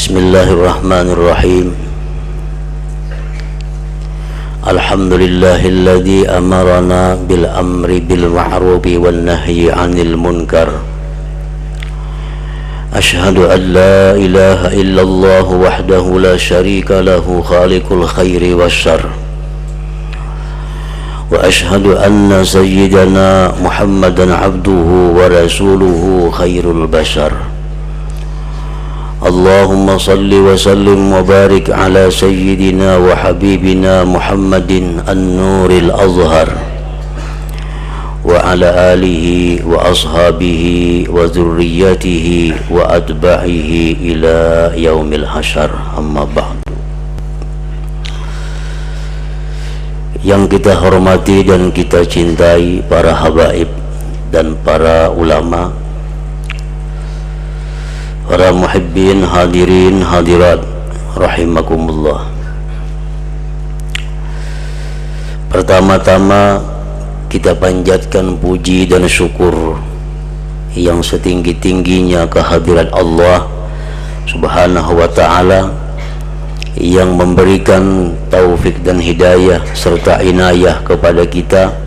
Bismillahirrahmanirrahim. Alhamdulillahilladzi amarana bil amri bil ma'rufi wan nahyi 'anil munkar. Asyhadu an la ilaha illallah wahdahu la syarika lahu khaliqul khairi wasyarr. Wa asyhadu anna sayyidana Muhammadan 'abduhu wa rasuluhu khairul bashar. Allahumma salli wa sallim wa barik ala sayyidina wa habibina Muhammadin an-nuril azhar wa ala alihi wa ashabihi wa zurriyatihi wa atba'ihi ila yaumil hasyar, amma ba'du. Yang kita hormati dan kita cintai para habaib dan para ulama, para muhibbin, hadirin, hadirat, rahimakumullah. Pertama-tama kita panjatkan puji dan syukur yang setinggi-tingginya kehadirat Allah Subhanahu wa ta'ala yang memberikan taufik dan hidayah serta inayah kepada kita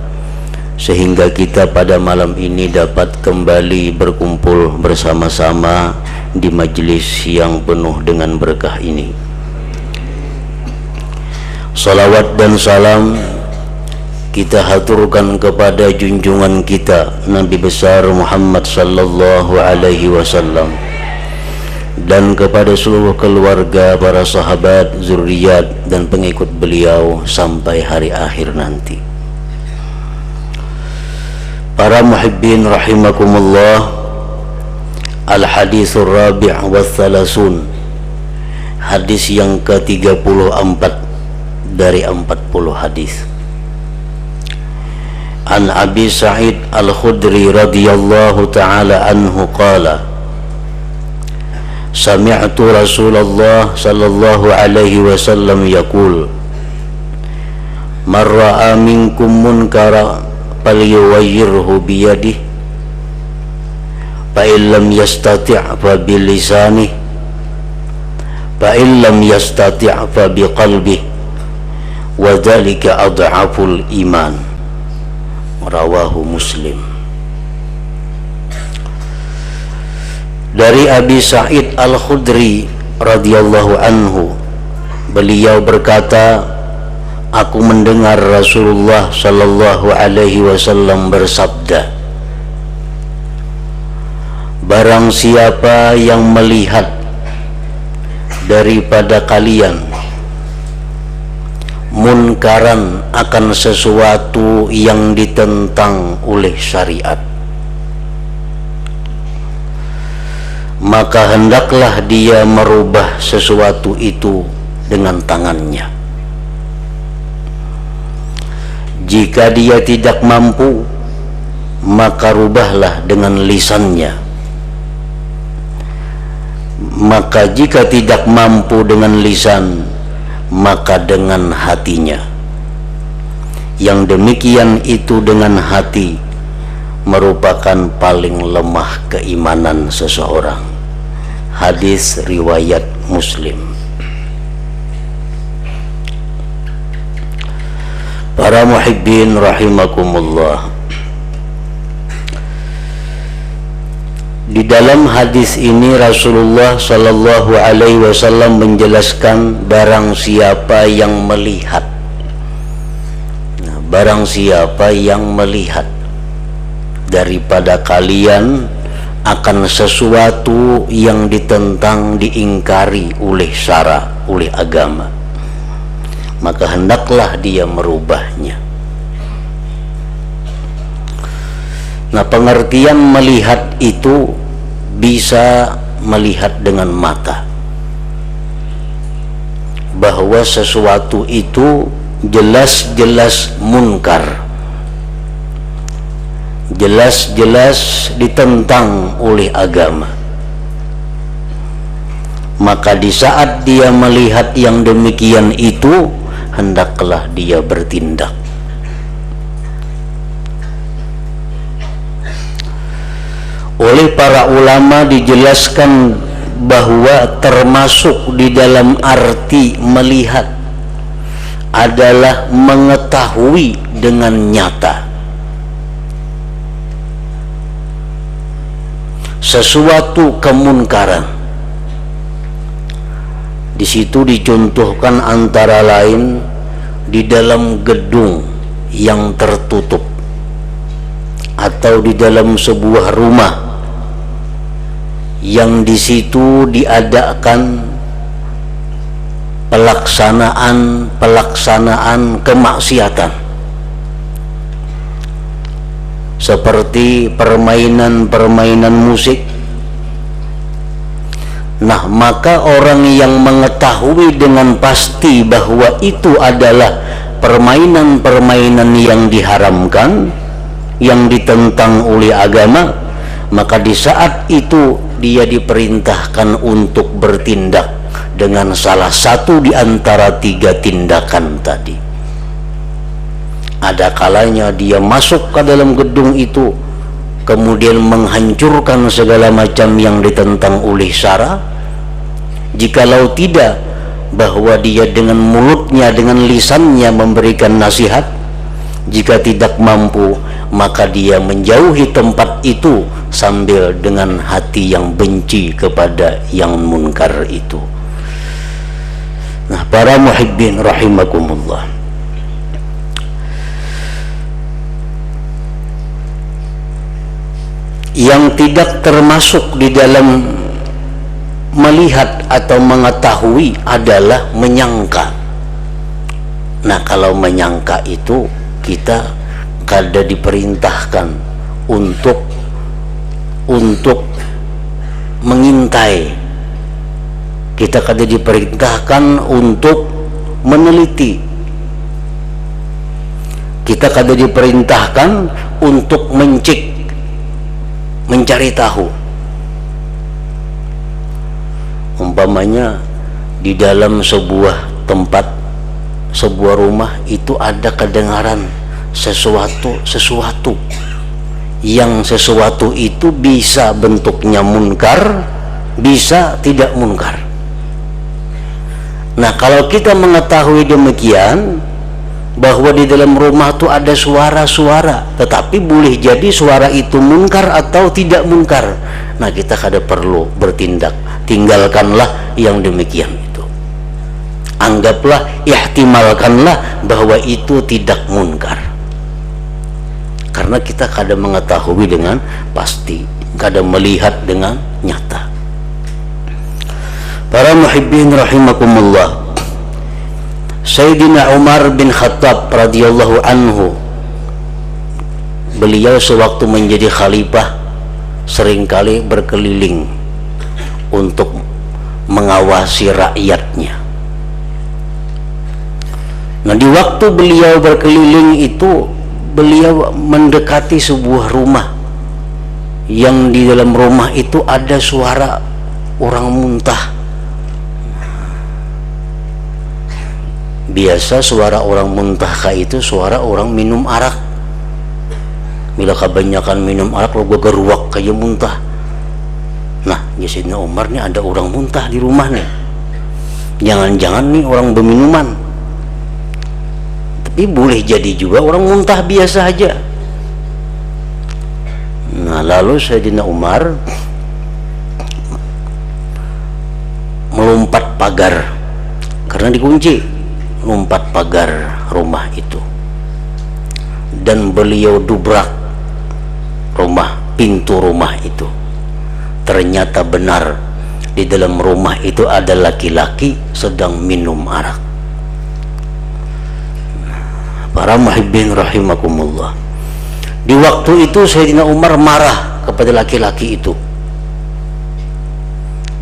sehingga kita pada malam ini dapat kembali berkumpul bersama-sama di majlis yang penuh dengan berkah ini. Salawat dan salam kita haturkan kepada junjungan kita Nabi besar Muhammad sallallahu alaihi wasallam dan kepada seluruh keluarga, para sahabat, zuriat dan pengikut beliau sampai hari akhir nanti. Para muhibbin rahimakumullah, Al-Hadithur Rabi' wa Thalasun, hadis yang ke-34 dari 40 hadis. An Abi Sa'id Al-Khudri radhiyallahu ta'ala anhu qala, sami'tu Rasulullah sallallahu alaihi wasallam yaqul, man ra'a minkum munkara falyughayyirhu biyadihi fa illam yastati' fa bilisanihi fa illam yastati' fa biqalbihi wa dzalika adhaful iman. Rawahu Muslim. Dari Abi Sa'id Al-Khudri radhiyallahu anhu, beliau berkata, aku mendengar Rasulullah sallallahu alaihi wasallam bersabda, barang siapa yang melihat daripada kalian munkaran akan sesuatu yang ditentang oleh syariat, maka hendaklah dia merubah sesuatu itu dengan tangannya. Jika dia tidak mampu, maka rubahlah dengan lisannya. Maka jika tidak mampu dengan lisan, maka dengan hatinya. Yang demikian itu dengan hati merupakan paling lemah keimanan seseorang. Hadis riwayat Muslim. Para muhibbin rahimakumullah, di dalam hadis ini Rasulullah sallallahu alaihi wasallam menjelaskan barang siapa yang melihat, barang siapa yang melihat daripada kalian akan sesuatu yang ditentang, diingkari oleh syara, oleh agama, maka hendaklah dia merubahnya. Nah, pengertian melihat itu bisa melihat dengan mata, bahwa sesuatu itu jelas-jelas munkar, jelas-jelas ditentang oleh agama. Maka di saat dia melihat yang demikian itu, hendaklah dia bertindak. Oleh para ulama dijelaskan bahwa termasuk di dalam arti melihat adalah mengetahui dengan nyata sesuatu kemunkaran. Di situ dicontohkan antara lain di dalam gedung yang tertutup atau di dalam sebuah rumah yang di situ diadakan pelaksanaan kemaksiatan seperti permainan musik. Nah, maka orang yang mengetahui dengan pasti bahwa itu adalah permainan yang diharamkan, yang ditentang oleh agama, maka di saat itu dia diperintahkan untuk bertindak dengan salah satu di antara 3 tindakan tadi. Ada kalanya dia masuk ke dalam gedung itu, kemudian menghancurkan segala macam yang ditentang oleh syara. Jikalau tidak, bahwa dia dengan mulutnya, dengan lisannya memberikan nasihat. Jika tidak mampu, maka dia menjauhi tempat itu sambil dengan hati yang benci kepada yang munkar itu. Nah, para muhibbin rahimakumullah, yang tidak termasuk di dalam melihat atau mengetahui adalah menyangka. Nah, kalau menyangka itu kita kada diperintahkan untuk mengintai, kita kada diperintahkan untuk meneliti, kita kada diperintahkan untuk mencari tahu. Umpamanya di dalam sebuah tempat, sebuah rumah itu ada kedengaran sesuatu yang sesuatu itu bisa bentuknya munkar, bisa tidak munkar. Nah, kalau kita mengetahui demikian, bahwa di dalam rumah itu ada suara-suara, tetapi boleh jadi suara itu munkar atau tidak munkar, nah kita kada perlu bertindak, tinggalkanlah yang demikian itu. Anggaplah, ihtimalkanlah bahwa itu tidak munkar, karena kita kada mengetahui dengan pasti, kada melihat dengan nyata. Para muhibbin rahimakumullah, Sayyidina Umar bin Khattab radhiyallahu anhu, beliau sewaktu menjadi khalifah seringkali berkeliling untuk mengawasi rakyatnya. Nah, di waktu beliau berkeliling itu, beliau mendekati sebuah rumah yang di dalam rumah itu ada suara orang muntah. Biasa suara orang muntah itu suara orang minum arak. Bila kebanyakan minum arak, lo geruak kayak muntah. Nah, Sayyidina Umar nih ada orang muntah di rumah nih. Jangan-jangan nih orang berminuman. Tapi boleh jadi juga orang muntah biasa aja. Nah, lalu Sayyidina Umar melompat pagar karena dikunci, lompat pagar rumah itu, dan beliau dubrak pintu rumah itu. Ternyata benar di dalam rumah itu ada laki-laki sedang minum arak. Para muhibbin rahimakumullah, di waktu itu Sayyidina Umar marah kepada laki-laki itu.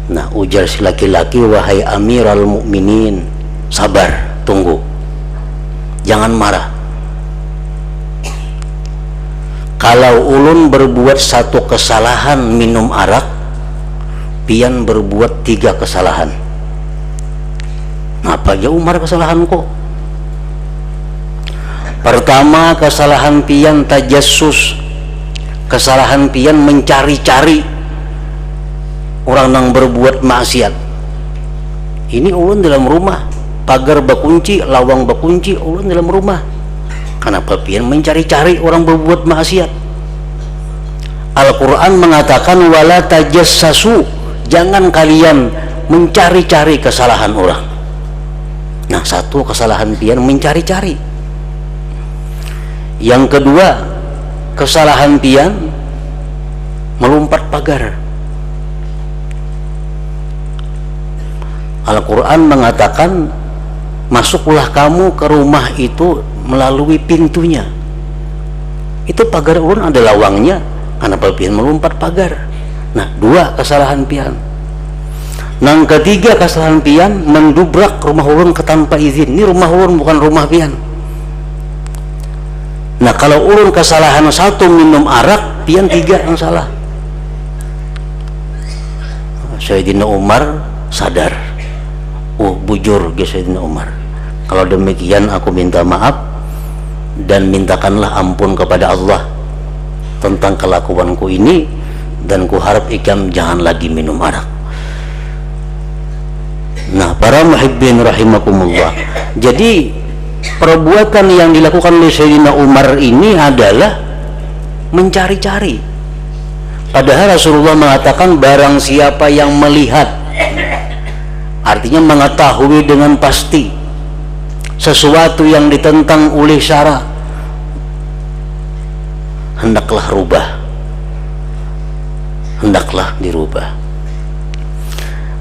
Nah, ujar si laki-laki, wahai Amiral Mukminin, sabar, tunggu, jangan marah. Kalau ulun berbuat satu kesalahan minum arak, pian berbuat 3 kesalahan. Apa aja Umar kesalahanku? Pertama, kesalahan pian tajassus, kesalahan pian mencari-cari orang yang berbuat maksiat. Ini ulun dalam rumah, pagar bakunci, lawang bakunci, ulun dalam rumah. Kenapa pian mencari-cari orang berbuat maksiat? Al-Quran mengatakan wala tajassasu, jangan kalian mencari-cari kesalahan orang. Nah, satu kesalahan pian mencari-cari. Yang kedua, kesalahan pian melompat pagar. Al-Quran mengatakan masuklah kamu ke rumah itu melalui pintunya. Itu pagar ulun ada lawangnya, kenapa pian melompat pagar? Nah, dua kesalahan pian. Yang ketiga kesalahan pian mendubrak rumah ulun ke tanpa izin. Ini rumah ulun bukan rumah pian. Nah, kalau ulun kesalahan satu minum arak, pian tiga yang salah. Sayyidina Umar sadar, oh bujur ke Sayyidina Umar, kalau demikian aku minta maaf dan mintakanlah ampun kepada Allah tentang kelakuanku ini, dan ku harap ikam jangan lagi minum arak. Nah, para muhibbin rahimakumullah, jadi perbuatan yang dilakukan oleh Sayyidina Umar ini adalah mencari-cari. Padahal Rasulullah mengatakan barang siapa yang melihat, artinya mengetahui dengan pasti sesuatu yang ditentang oleh syara, hendaklah rubah, hendaklah dirubah.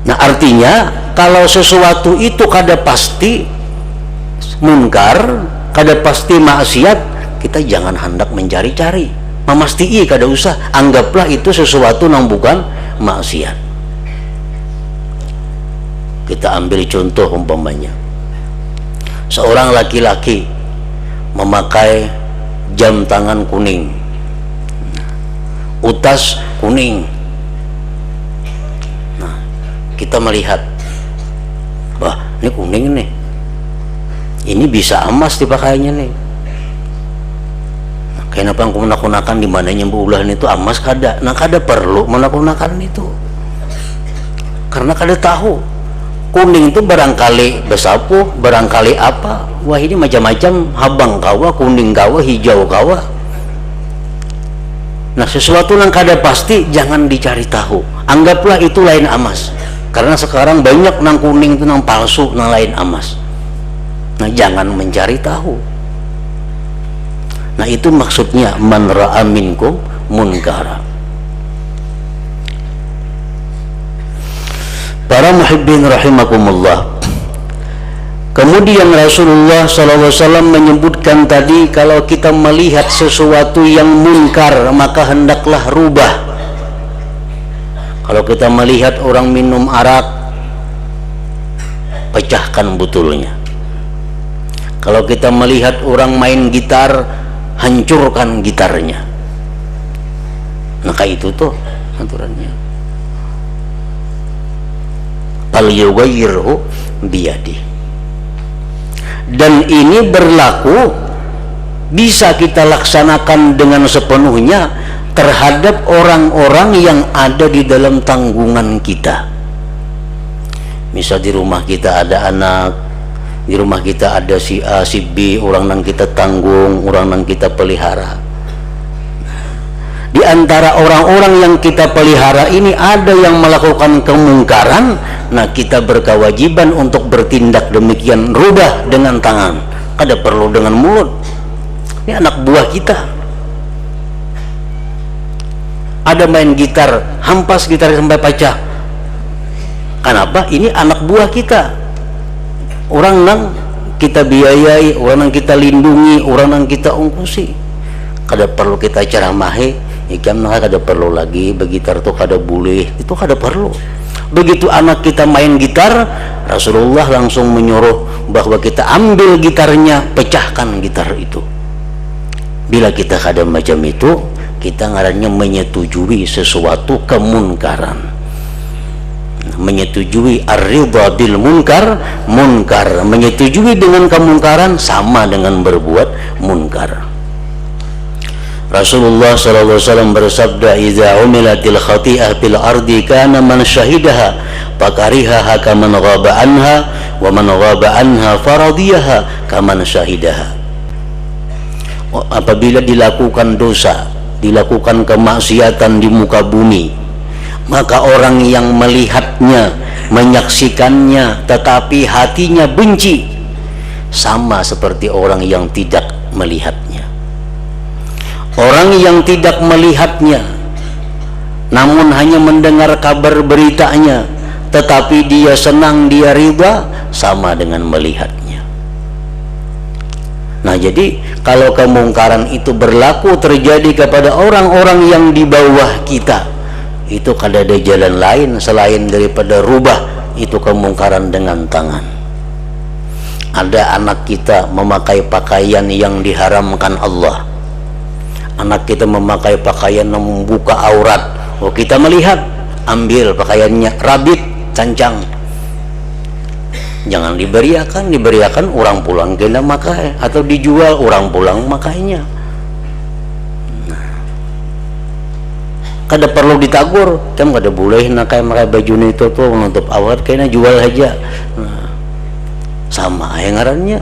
Nah, artinya kalau sesuatu itu kada pasti munkar, kada pasti maksiat, kita jangan hendak mencari-cari, memastii kada usah, anggaplah itu sesuatu yang bukan maksiat. Kita ambil contoh umpamanya, seorang laki-laki memakai jam tangan kuning, utas kuning. Nah, kita melihat, wah ini kuning nih, ini bisa emas dipakainya nih. Nah, kenapa aku menakunakan di mananya bulan itu emas kada? Nah, kada perlu menakunakan itu, karena kada tahu kuning itu barangkali besapu, barangkali apa. Wah ini macam-macam, habang kawa, kuning kawa, hijau kawa. Nah, sesuatu yang kada pasti jangan dicari tahu, anggaplah itu lain emas, karena sekarang banyak nang kuning itu nang palsu, nang lain emas. Nah, jangan mencari tahu. Nah, itu maksudnya man ra'a minkum munkara. Para muhibbin rahimakumullah, kemudian Rasulullah SAW menyebutkan tadi, kalau kita melihat sesuatu yang munkar maka hendaklah rubah. Kalau kita melihat orang minum arak, pecahkan botolnya. Kalau kita melihat orang main gitar, hancurkan gitarnya. Maka itu tuh aturannya. Al-yughayyiru biyadi. Dan ini berlaku, bisa kita laksanakan dengan sepenuhnya terhadap orang-orang yang ada di dalam tanggungan kita. Misal di rumah kita ada anak, di rumah kita ada si A, si B, orang yang kita tanggung, orang yang kita pelihara. Di antara orang-orang yang kita pelihara ini ada yang melakukan kemungkaran, nah kita berkewajiban untuk bertindak demikian, rubah dengan tangan, kada perlu dengan mulut. Ini anak buah kita, ada main gitar, hampas gitar sampai pecah. Kenapa? Ini anak buah kita, orang yang kita biayai, orang yang kita lindungi, orang yang kita ungkusi. Kada perlu kita ceramahi, ikan maka kada perlu lagi begitar tuh kada boleh, itu kada perlu. Begitu anak kita main gitar, Rasulullah langsung menyuruh bahwa kita ambil gitarnya, pecahkan gitar itu. Bila kita kada macam itu, kita ngarannya menyetujui sesuatu kemunkaran, menyetujui ar-ridha bil munkar, munkar, menyetujui dengan kemungkaran sama dengan berbuat munkar. Rasulullah sallallahu alaihi wasallam bersabda, "Idza umilatil khati'ah fil ardi kana man syahidaha fakarihaha kaman ghaba anha wa man ghaba anha faradiyaha kaman syahidaha." Apabila dilakukan dosa, dilakukan kemaksiatan di muka bumi, maka orang yang melihatnya, menyaksikannya tetapi hatinya benci, sama seperti orang yang tidak melihatnya. Orang yang tidak melihatnya namun hanya mendengar kabar beritanya tetapi dia senang, dia riba, sama dengan melihatnya. Nah, jadi kalau kemungkaran itu berlaku terjadi kepada orang-orang yang di bawah kita, itu kada ada jalan lain selain daripada rubah itu kemungkaran dengan tangan. Ada anak kita memakai pakaian yang diharamkan Allah, anak kita memakai pakaian yang membuka aurat, oh kita melihat, ambil pakaiannya, rabit, cancang, jangan diberiakan orang pulang kena makai, atau dijual orang pulang makainya. Kada perlu ditagur, kan kada boleh nakai makai baju itu tuh menutup aurat, kena jual aja. Nah, sama ngarannya.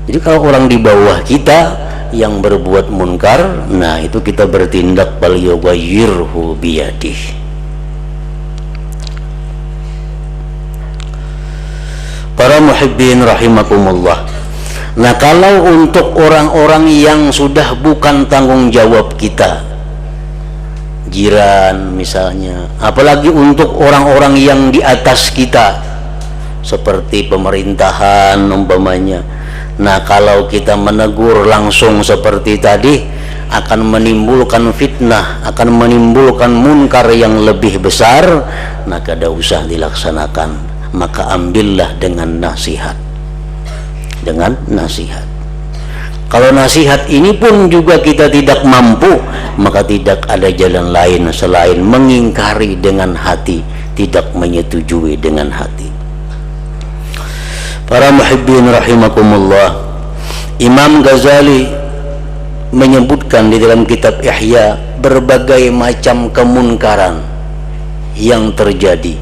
Jadi kalau orang di bawah kita yang berbuat munkar, nah itu kita bertindak bal yughayyirhu biyadihi. Para muhibbin rahimakumullah. Nah, kalau untuk orang-orang yang sudah bukan tanggung jawab kita, jiran misalnya, apalagi untuk orang-orang yang di atas kita seperti pemerintahan umpamanya, nah kalau kita menegur langsung seperti tadi akan menimbulkan fitnah, akan menimbulkan munkar yang lebih besar, nah kada usah dilaksanakan. Maka ambillah dengan nasihat, dengan nasihat. Kalau nasihat ini pun juga kita tidak mampu, maka tidak ada jalan lain selain mengingkari dengan hati, tidak menyetujui dengan hati. Para muhibbin rahimakumullah, Imam Ghazali menyebutkan di dalam kitab Ihya berbagai macam kemunkaran yang terjadi,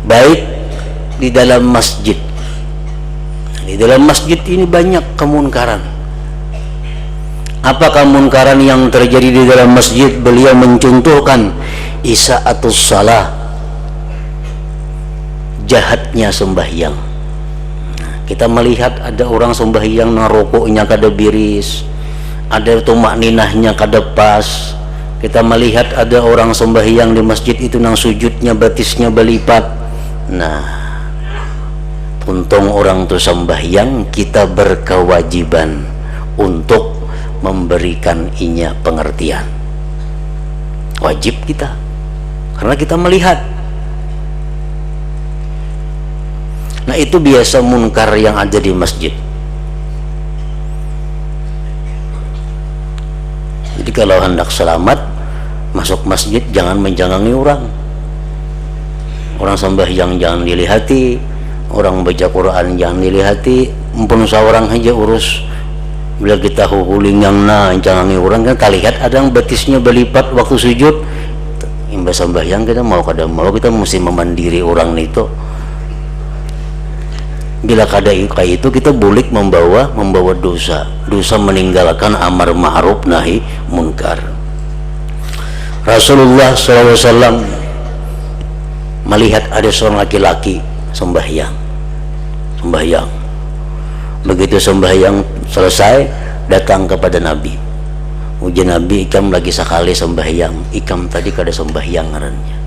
baik di dalam masjid. Di dalam masjid ini banyak kemunkaran. Apa kemunkaran yang terjadi di dalam masjid? Beliau mencontohkan isa'atus salah, jahatnya sembahyang. Kita melihat ada orang sembahyang nang rokoknya kada biris, ada tumak ninahnya kada pas. Kita melihat ada orang sembahyang di masjid itu nang sujudnya batisnya belipat. Nah, untung orang itu sembahyang, kita berkewajiban untuk memberikan inya pengertian. Wajib kita, karena kita melihat. Nah, itu biasa munkar yang ada di masjid. Jadi kalau hendak selamat masuk masjid, jangan menjangangi orang. Orang sembahyang jangan dilihati, orang baca Quran jangan dilihati, mumpun seorang aja urus. Bila kita huling yang jangangi orang, kan kalihat ada yang batisnya belipat waktu sujud. Imbas sembahyang kita mau kada mau kita mesti memandiri orang itu. Bila kada kayak itu kita boleh membawa dosa meninggalkan amar ma'ruf nahi munkar. Rasulullah SAW melihat ada seorang laki-laki sembahyang. Begitu sembahyang selesai, datang kepada Nabi. Ujian Nabi, ikam lagi sekali sembahyang, ikam tadi kada sembahyang ngarannya,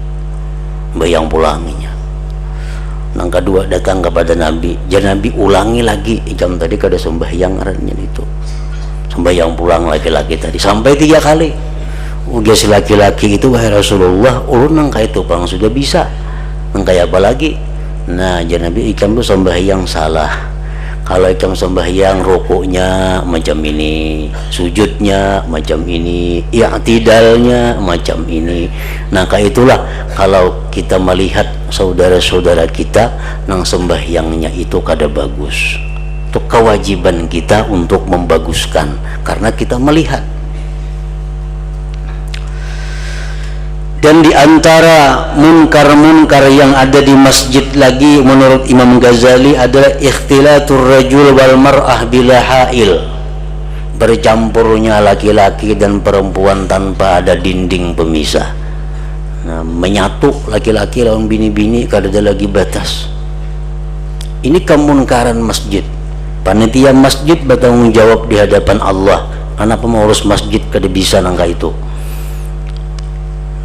sembahyang pulanginya. Nang kedua datang kepada Nabi, jadi Nabi ulangi lagi, ikam tadi kada sembahyang ngarannya itu, sembahyang pulang laki-laki tadi, sampai 3 kali. Ujian si laki-laki itu, wahai Rasulullah, ulun nang kayak itu bang sudah bisa, nang kayak apa lagi? Nah, jadi Nabi, ikam tuh sembahyang salah. Kalau ikam sembahyang rukuknya macam ini, sujudnya macam ini, i'tidalnya macam ini. Nah, kayak itulah kalau kita melihat saudara-saudara kita nang sembahyangnya itu kada bagus, Itu kewajiban kita untuk membaguskan, karena kita melihat. Dan di antara munkar-munkar yang ada di masjid lagi menurut Imam Ghazali adalah ikhtilatur rajul wal mar'ah bila hail, bercampurnya laki-laki dan perempuan tanpa ada dinding pemisah. Nah, menyatu laki-laki lawan bini-bini kada ada lagi batas. Ini kemunkaran masjid. Panitia masjid bertanggung jawab di hadapan Allah. Anak pengurus masjid kada bisa nangka itu.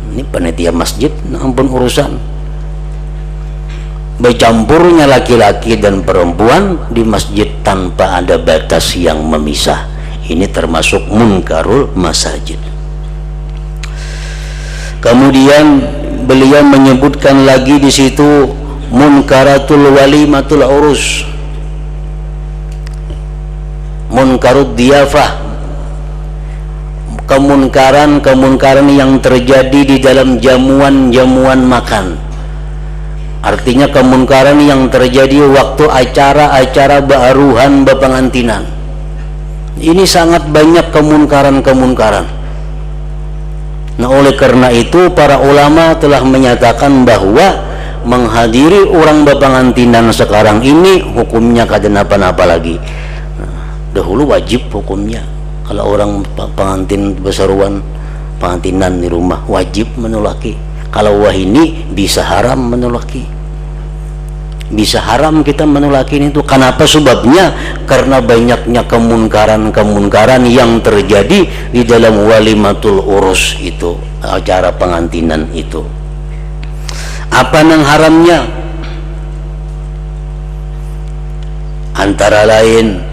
Ini panitia masjid, ampun urusan. Bercampurnya laki-laki dan perempuan di masjid tanpa ada batas yang memisah. Ini termasuk munkarul masajid. Kemudian beliau menyebutkan lagi di situ munkaratul walimatul urus, munkarud diyafah, kemunkaran yang terjadi di dalam jamuan makan. Artinya kemunkaran yang terjadi waktu acara-acara baruhan bepengantinan. Ini sangat banyak kemunkaran. Nah, oleh karena itu para ulama telah menyatakan bahwa menghadiri orang bepengantinan sekarang ini hukumnya kada napa-napa lagi. Dahulu wajib hukumnya. Kalau orang pengantin besaruan pengantinan di rumah wajib menolaki. Kalau wahini bisa haram menolaki. Bisa haram kita menolaki itu. Kenapa sebabnya? Karena banyaknya kemunkaran yang terjadi di dalam walimatul urus itu, acara pengantinan itu. Apa yang haramnya? Antara lain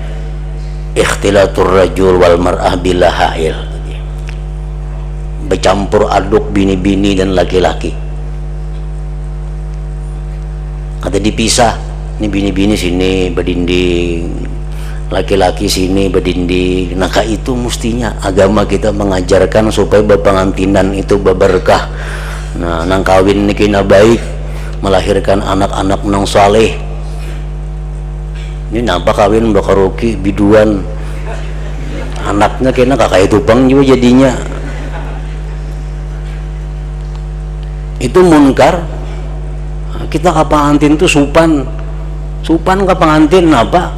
ikhtilatur rajul wal mar'ah bila hail, bercampur aduk bini-bini dan laki-laki. Kata dipisah, ini bini-bini sini berdinding, laki-laki sini berdinding. Nah, itu mestinya agama kita mengajarkan supaya bepengantinan itu berberkah. Nah, nang kawin nikina baik, melahirkan anak-anak nang saleh. Ini nampak kawin bakaruki biduan, anaknya kena kakak itu bang juga jadinya. Itu munkar. Kita ke pengantin itu supan ke pengantin apa?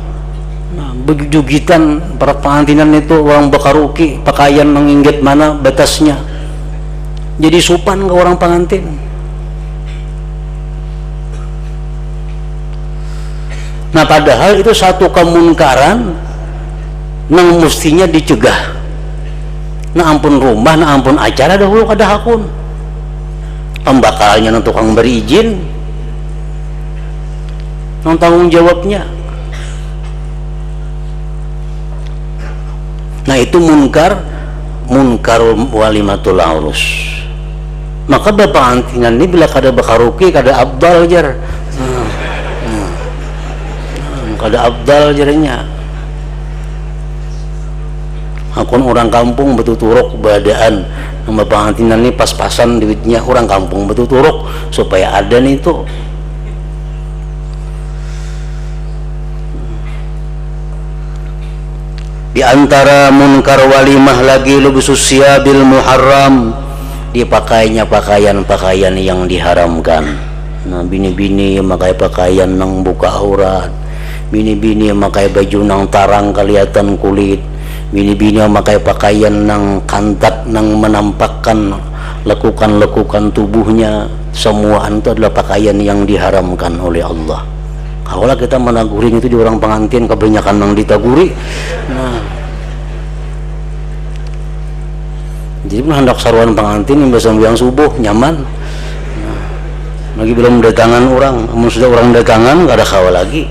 Nah, begitu-gitan para pengantinan itu orang bakaruki pakaian mengingat mana batasnya. Jadi supan ke orang pengantin. Nah, padahal itu satu kemunkaran yang mestinya dicegah. Nah, ampun rumah, nah ampun acara dahulu kada hakun. Pembakalnya nang tukang beri izin, nang tanggung jawabnya. Nah, itu munkar walimatul urus. Maka bepengantinan ini bila kada bakaruki kada abdal jar. Kada abdal jarinya. Akun orang kampung betul turuk badaan nama pengantinan ini pas-pasan duitnya orang kampung betul turuk supaya ada nih itu. Di antara munkar walimah lagi lubusus siyabil muharram, dipakainya pakaian yang diharamkan. Nah, bini-bini memakai pakaian nang buka aurat, bini-bini memakai baju nang tarang kelihatan kulit, bini-bini memakai pakaian nang kantat nang menampakkan lekukan tubuhnya. Semua itu adalah pakaian yang diharamkan oleh Allah. Kalau kita menaguring itu di orang pengantin kebanyakan nang ditaguri. Nah, jadi hendak saruan pengantin yang biasa subuh nyaman. Nah, lagi belum datangan orang, namun sudah orang datangan gak ada kawal lagi.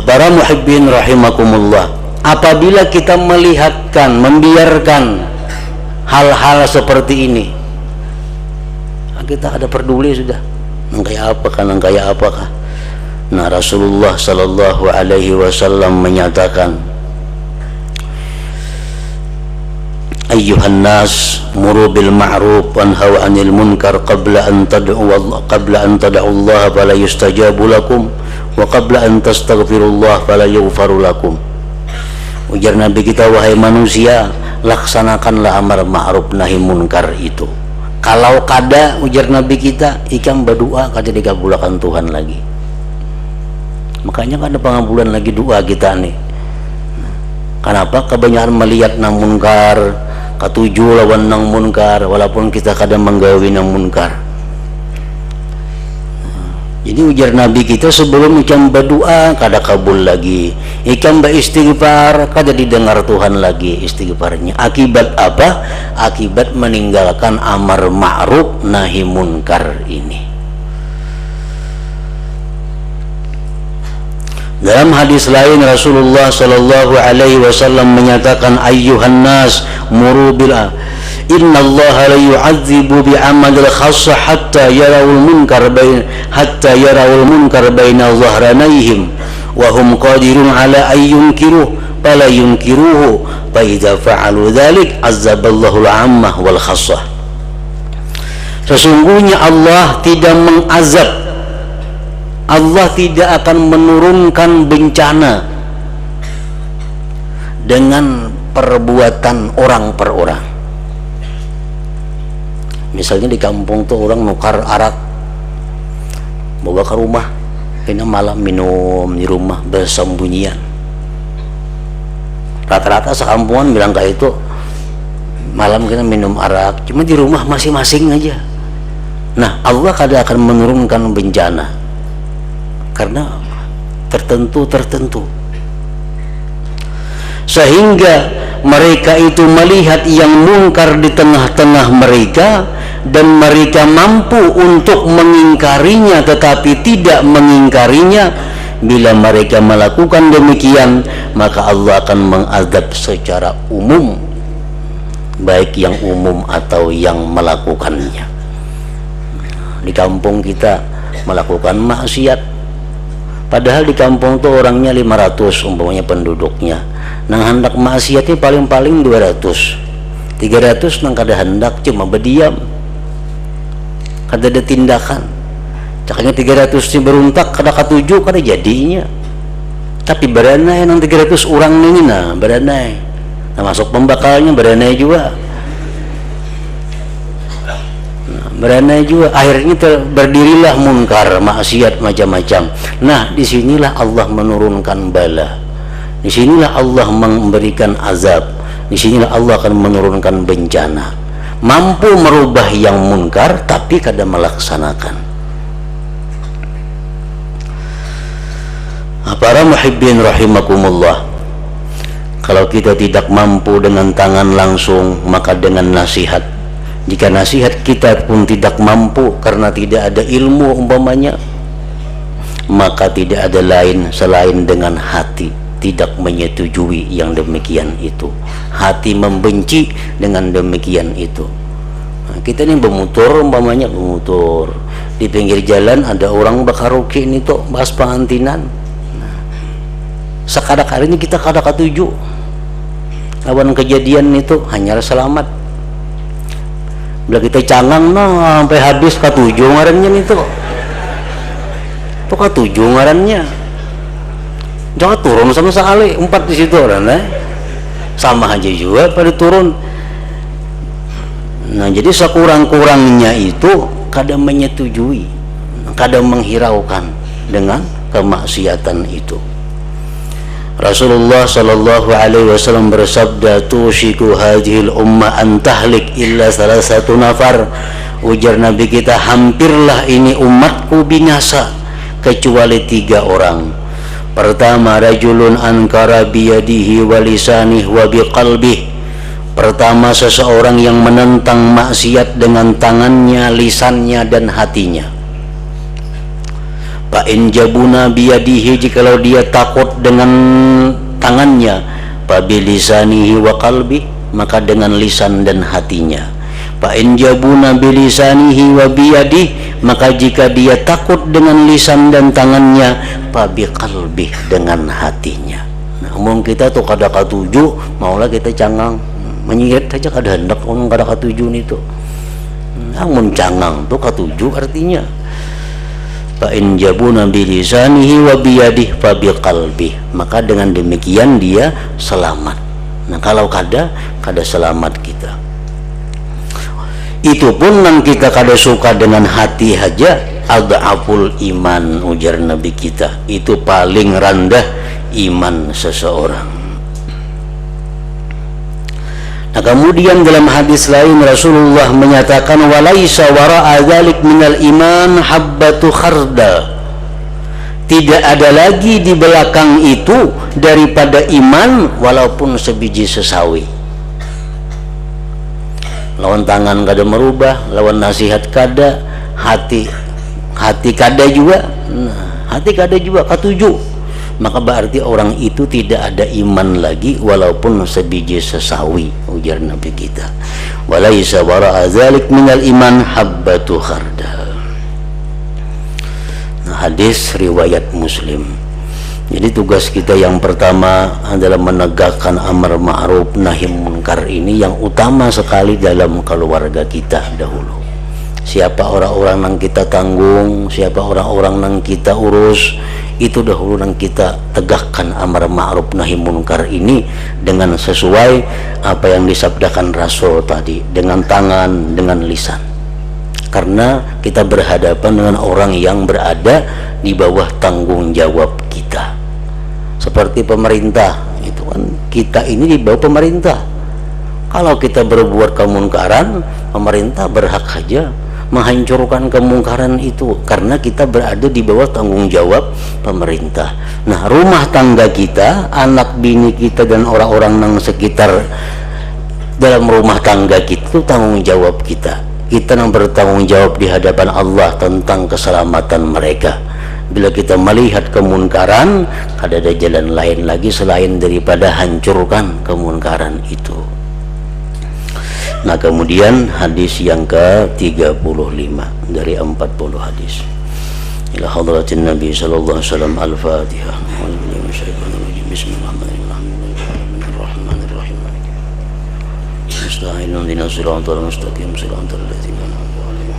Para muhibbin rahimakumullah, apabila kita membiarkan hal-hal seperti ini, kita ada peduli sudah nang kayak apakah. Nah, Rasulullah sallallahu alaihi wasallam menyatakan ayyuhan nas muru bil ma'ruf wanhaw 'anil munkar qabla an tad'u Allah fala yustajabu lakum wa qabla an tastaghfirullah fala yughfaru lakum. Ujar Nabi kita, wahai manusia, laksanakanlah amar ma'ruf nahi munkar itu. Kalau kada, ujar Nabi kita, ikam berdoa kada dikabulkan Tuhan lagi. Makanya kada pengabulan lagi doa kita nih. Kenapa? Kebanyakan melihat nang munkar, katuju lawan nang munkar, walaupun kita kadang menggawi nang munkar. Jadi ujar Nabi kita, sebelum ikam berdoa kada kabul lagi, ikam beristighfar kada didengar Tuhan lagi istighfarnya. Akibat apa? Akibat meninggalkan amar ma'ruf nahi munkar ini. Dalam hadis lain Rasulullah sallallahu alaihi wasallam menyatakan, ayyuhan nas muru bil innallaha la yu'adzibu bi amalil khassa hatta yarawul munkar baina dhahranayhim wa hum qadirun ala ay yunkiruhu fala yunkiruhu fa idza fa'alu dzalik azzaballahu al-'ammah wal khassah. Sesungguhnya Allah tidak mengazab, Allah tidak akan menurunkan bencana dengan perbuatan orang per orang. Misalnya di kampung tuh orang nukar arak bawa ke rumah, kena malam minum di rumah bersembunyian. Rata-rata sekampungan bilang kayak itu, malam kita minum arak, cuma di rumah masing-masing aja. Nah, Allah kada akan menurunkan bencana karena tertentu sehingga mereka itu melihat yang mungkar di tengah-tengah mereka dan mereka mampu untuk mengingkarinya tetapi tidak mengingkarinya. Bila mereka melakukan demikian, maka Allah akan mengazab secara umum, baik yang umum atau yang melakukannya. Di kampung kita melakukan maksiat, padahal di kampung tuh orangnya 500 umpamanya penduduknya, nang hendak maksiatnya paling-paling 200 300 nang kada hendak cuma berdiam, kada ada tindakan. Cakanya 300 ni beruntak kada katuju kada jadinya, tapi beranai nang 300 orang ini nah beranai, nah masuk pembakalnya beranai juga. Beranai juga, akhirnya berdirilah munkar, maksiat macam-macam. Nah, disinilah Allah menurunkan bala, disinilah Allah memberikan azab, disinilah Allah akan menurunkan bencana. Mampu merubah yang munkar tapi kada melaksanakan. Para muhibbin rahimakumullah, kalau kita tidak mampu dengan tangan langsung, maka dengan nasihat. Jika nasihat kita pun tidak mampu karena tidak ada ilmu umpamanya, maka tidak ada lain selain dengan hati tidak menyetujui yang demikian itu. Hati membenci dengan demikian itu. Nah, kita ini bermotor umpamanya, bermotor di pinggir jalan ada orang bakaroke ini tuh bahas pengantinan. Nah, sekadak hari ini kita kada katuju lawan kejadian itu, hanya selamat. Bila kita cangang nah sampai habis katuju ngarannya itu. Tuh katuju ngarannya. Jangan turun sama sekali, 4 di situ orang sama aja juga pada turun. Nah, jadi sekurang-kurangnya itu kadang menyetujui, kadang menghiraukan dengan kemaksiatan itu. Rasulullah sallallahu alaihi wasallam bersabda, tushiku hadhil ummah an tahlik illa salah satu nafar. Ujar Nabi kita, hampirlah ini umatku binasa kecuali 3 orang. Pertama, rajulun ankara biyadihi wa lisanih wa biqalbih. Pertama, seseorang yang menentang maksiat dengan tangannya, lisannya dan hatinya. Fa in jabuna biyadihi, jikalau dia takut dengan tangannya, fa bilisanihi wa qalbi, maka dengan lisan dan hatinya. Fa in jabuna bilisanihi wa biyadihi, maka jika dia takut dengan lisan dan tangannya, fa biqalbi, dengan hatinya. Nah, umum kita tuh kada katuju, maulah kita cangang menyirat saja kada hendak orang kada katuju itu. Amun cangang tu katuju artinya. Fa in jabuna bi lisanihi wa bi yadihi fa bi qalbihi, maka dengan demikian dia selamat. Nah kalau kada selamat kita. Itu pun nang kita kada suka dengan hati saja, adhaful iman, ujar Nabi kita, itu paling rendah iman seseorang. Nah kemudian dalam hadis lain Rasulullah menyatakan walaisa wara'a dzalik minal iman habbatu khardal, tidak ada lagi di belakang itu daripada iman walaupun sebiji sesawi. Lawan tangan kada merubah, lawan nasihat kada, hati kada juga, hati kada juga katuju, maka berarti orang itu tidak ada iman lagi walaupun sebiji sesawi, ujar Nabi kita. Walaisa wara'a dzalik minal iman habbatu khardal. Nah, hadis riwayat Muslim. Jadi tugas kita yang pertama adalah menegakkan amar ma'ruf nahi munkar ini yang utama sekali dalam keluarga kita dahulu. Siapa orang-orang yang kita tanggung, siapa orang-orang yang kita urus, itu dahulu yang kita tegakkan amar ma'ruf nahi munkar ini dengan sesuai apa yang disabdakan Rasul tadi, dengan tangan, dengan lisan. Karena kita berhadapan dengan orang yang berada di bawah tanggung jawab kita. Seperti pemerintah, itu kan kita ini di bawah pemerintah. Kalau kita berbuat kemunkaran, pemerintah berhak saja menghancurkan kemungkaran itu karena kita berada di bawah tanggung jawab pemerintah. Nah, rumah tangga kita, anak bini kita dan orang-orang yang sekitar dalam rumah tangga kita itu tanggung jawab kita. Kita yang bertanggung jawab di hadapan Allah tentang keselamatan mereka. Bila kita melihat kemunkaran, ada jalan lain lagi selain daripada hancurkan kemunkaran itu. Nah kemudian hadis yang ke-35 dari 40 hadis. Ila hadratin Nabi sallallahu alaihi wasallam al-Fatihah. Bismillahirrahmanirrahim. Musta'inun dinas siratal mustaqim siratal ladzina an'amta 'alaihim.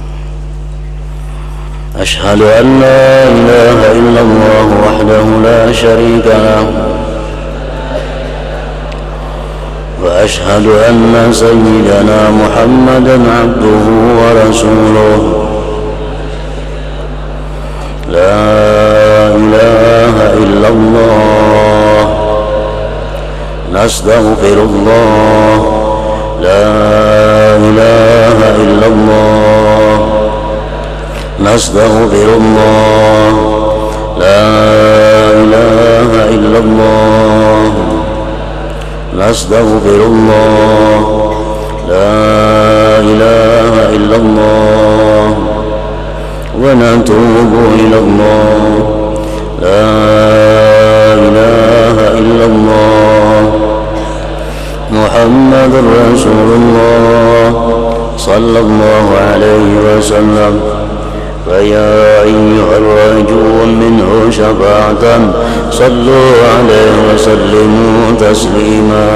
Ashhadu an la ilaha illallah wahdahu la syarika lahu وأشهد أن سيدنا محمدا عبده ورسوله لا إله إلا الله نستغفر الله لا إله إلا الله نستغفر الله لا إله إلا الله نستغفر الله لا إله إلا الله ونتوب إلى الله لا إله إلا الله محمد رسول الله صلى الله عليه وسلم فيا أيها الراجون منه شفاعة صلوا عليه وسلموا تسليما